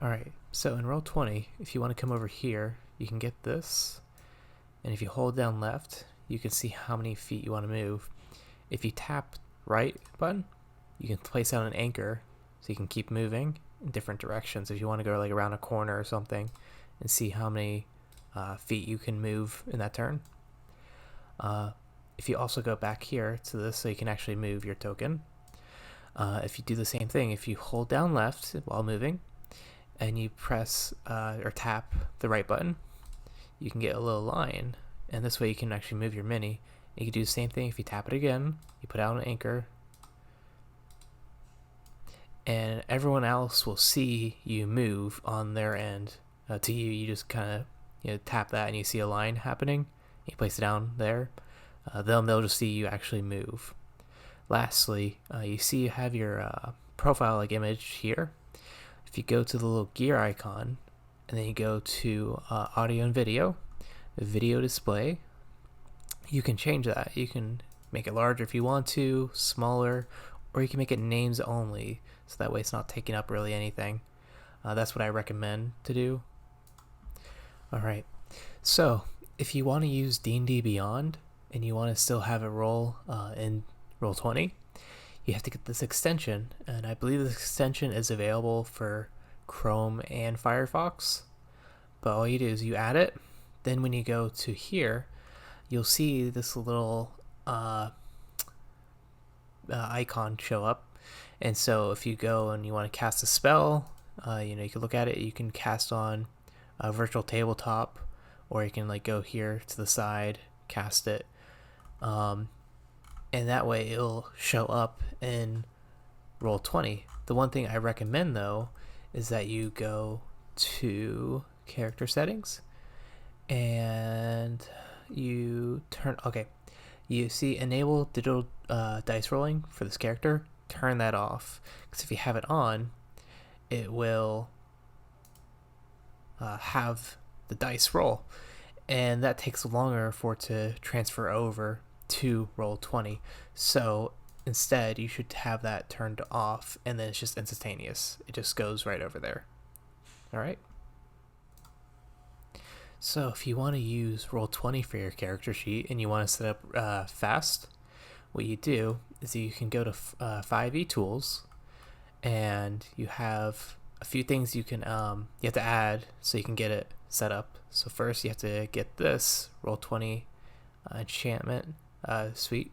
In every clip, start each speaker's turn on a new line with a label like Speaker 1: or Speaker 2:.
Speaker 1: Alright, so in Roll20, if you want to come over here, you can get this, and if you hold down left, you can see how many feet you want to move. If you tap right button, you can place down an anchor so you can keep moving in different directions if you want to go like around a corner or something and see how many feet you can move in that turn. If you also go back here to this so you can actually move your token, if you do the same thing, if you hold down left while moving and you press or tap the right button, you can get a little line, and this way you can actually move your mini. You can do the same thing if you tap it again, you put out an anchor, and everyone else will see you move on their end. To you, you just kind of tap that and you see a line happening. You place it down there. They'll just see you actually move. Lastly, you see you have your profile like image here. If you go to the little gear icon and then you go to audio and video display, you can change that. You can make it larger if you want to, smaller, or you can make it names only, so that way it's not taking up really anything. That's what I recommend to do. Alright, so if you want to use D&D Beyond and you want to still have it roll in Roll20, you have to get this extension, and I believe this extension is available for Chrome and Firefox. But all you do is you add it, then when you go to here, you'll see this little icon show up. And so if you go and you want to cast a spell, you can look at it. You can cast on a virtual tabletop, or you can like go here to the side, cast it, and that way it'll show up in Roll20. The one thing I recommend though is that you go to character settings and you turn, you see enable digital dice rolling for this character. Turn that off, because if you have it on, it will have the dice roll, and that takes longer for it to transfer over to Roll20. So instead you should have that turned off, and then it's just instantaneous. It just goes right over there. Alright, so if you want to use Roll20 for your character sheet and you want to set up fast, what you do is you can go to 5e tools, and you have a few things you can you have to add so you can get it set up. So first you have to get this Roll20 Enhancement Suite.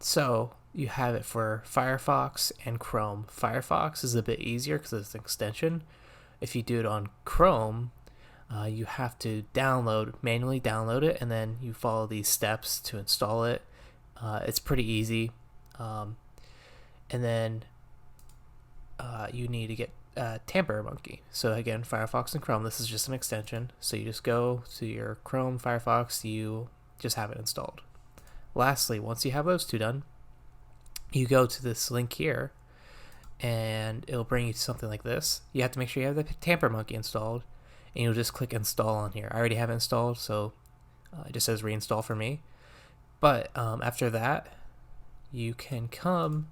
Speaker 1: So you have it for Firefox and Chrome. Firefox is a bit easier because it's an extension. If you do it on Chrome, you have to manually download it, and then you follow these steps to install it. It's pretty easy. And then you need to get Tampermonkey. So again, Firefox and Chrome, this is just an extension. So you just go to your Chrome, Firefox, you just have it installed. Lastly, once you have those two done, you go to this link here, and it'll bring you to something like this. You have to make sure you have the Tampermonkey installed, and you'll just click install on here. I already have it installed, so it just says reinstall for me. But after that, you can come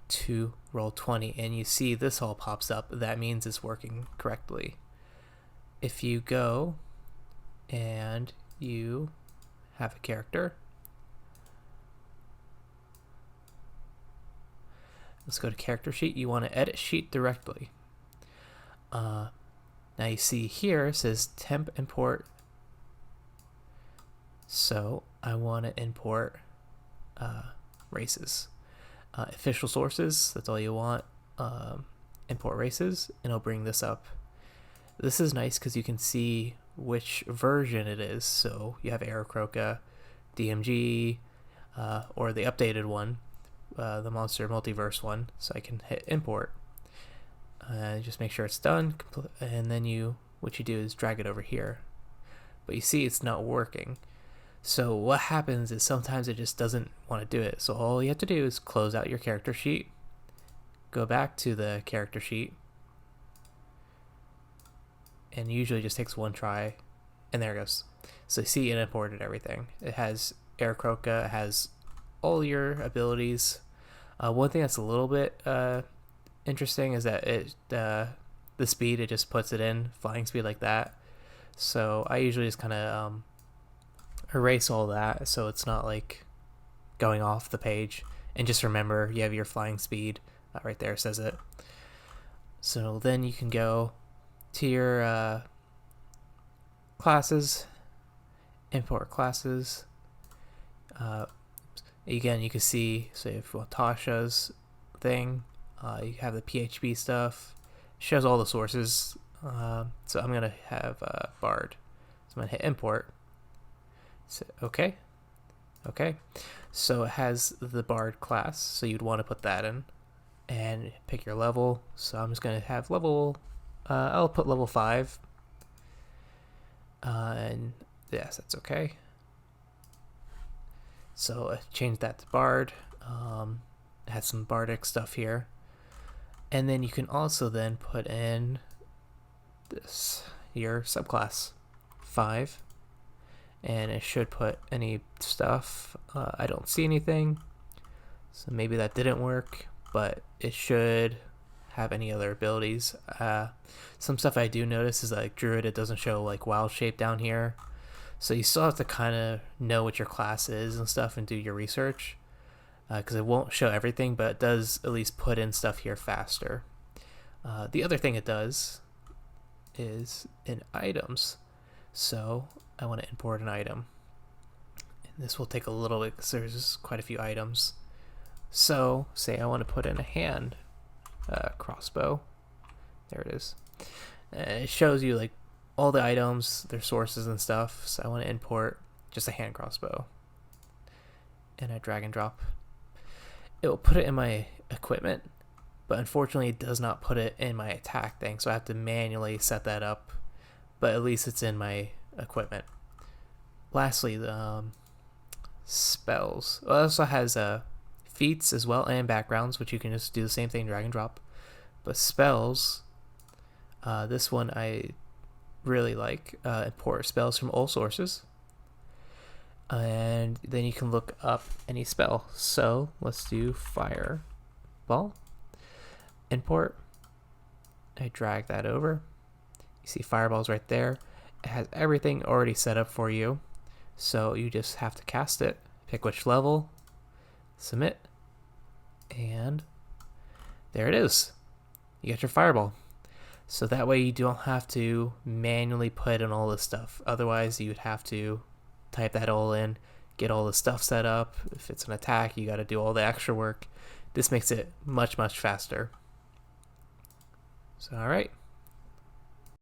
Speaker 1: to Roll20 and you see this all pops up. That means it's working correctly. If you go and you have a character, let's go to character sheet. You want to edit sheet directly. Now you see here it says temp import, so I want to import races. Official sources, that's all you want. Import races, and it'll bring this up. This is nice because you can see which version it is. So you have Aarakocra, DMG, or the updated one, the Monster Multiverse one. So I can hit import. Just make sure it's done, and then what you do is drag it over here. But you see it's not working. So what happens is sometimes it just doesn't want to do it. So all you have to do is close out your character sheet, go back to the character sheet, and usually just takes one try, and there it goes. So you see it imported everything. It has Aarakocra, it has all your abilities. One thing that's a little bit interesting is that the speed, it just puts it in flying speed like that. So I usually just kind of erase all that so it's not like going off the page. And just remember you have your flying speed right there, says it. So then you can go to your classes, import classes. Again, you can see, so if Tasha's thing, you have the PHP stuff, shows all the sources. So I'm gonna have Bard. So I'm gonna hit import. So, okay. So it has the Bard class, so you'd want to put that in, and pick your level. So I'm just gonna have level. I'll put level 5. And yes, that's okay. So change that to Bard. It has some Bardic stuff here. And then you can also then put in this, your subclass 5. And it should put any stuff. I don't see anything. So maybe that didn't work, but it should have any other abilities. Some stuff I do notice is like Druid, it doesn't show like wild shape down here. So you still have to kind of know what your class is and stuff and do your research, because it won't show everything, but it does at least put in stuff here faster. The other thing it does is in items. So I want to import an item. And this will take a little bit because there's quite a few items. So say I want to put in a hand crossbow. There it is. And it shows you like all the items, their sources and stuff. So I want to import just a hand crossbow. And I drag and drop. It will put it in my equipment, but unfortunately it does not put it in my attack thing. So I have to manually set that up, but at least it's in my equipment. Lastly, the spells. It also has feats as well and backgrounds, which you can just do the same thing, drag and drop. But spells, this one I really like. Import spells from all sources, and then you can look up any spell. So let's do fireball. Import. I drag that over. You see fireball's right there. It has everything already set up for you, so you just have to cast it, pick which level, submit, and there it is. You got your fireball. So that way you don't have to manually put in all this stuff. Otherwise you would have to type that all in, get all the stuff set up. If it's an attack, you got to do all the extra work. This makes it much, much faster. So, all right.